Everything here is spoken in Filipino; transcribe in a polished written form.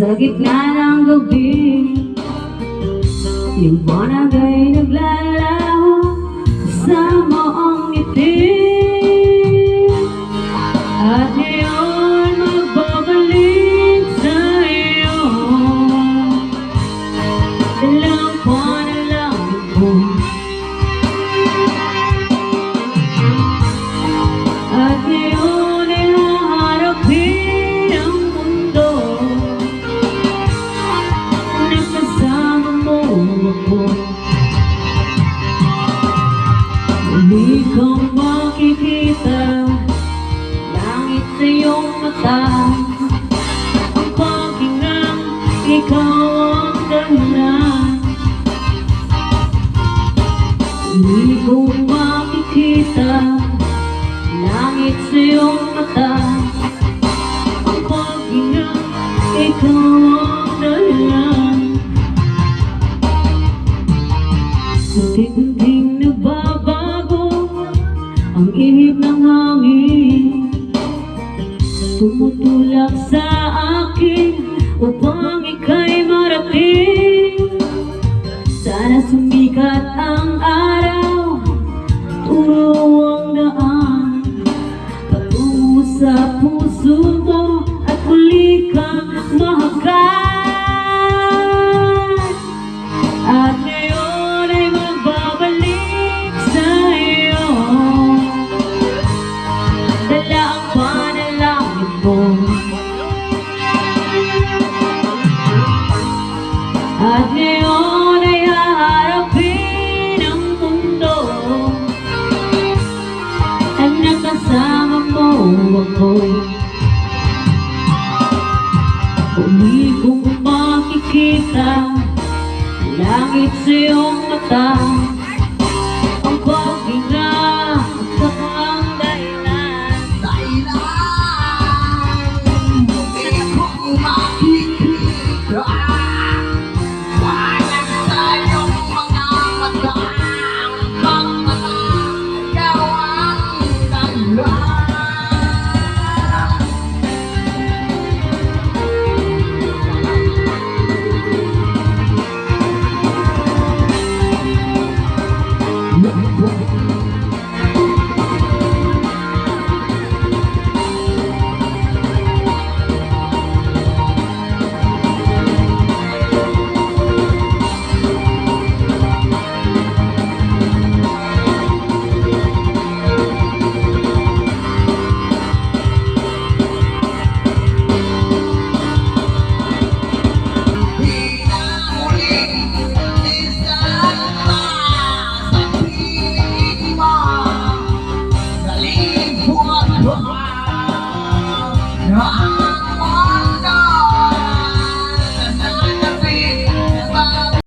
Sa gitna ng gabi, liwanag ay naglalaho kasama ang ngiti. At ngayon magbabalik sa'yo, dalang panalangin ko. At ngayon ay haharapin ang mundo na kasama mo ako. Muli kang makikita, langit sa iyong mata, ang paghingang ikaw ang dahilan. Muli kong makikita, langit sa iyong mata, ang paghingang ikaw ang dahilan. Unti-unting nagbabago ang ihip ng hangin, tumutulak sa akin upang ika'y marating. Sana sumikat ang araw, turo ang daan patungo sa puso mo at muli kang mahagan. At ngayon ay magbabalik sa'yo, dala ang panalangin mo. At ngayon ay haharapin ang mundo at nakasama mo ako. Muli kong makikita, langit sa iyong mata,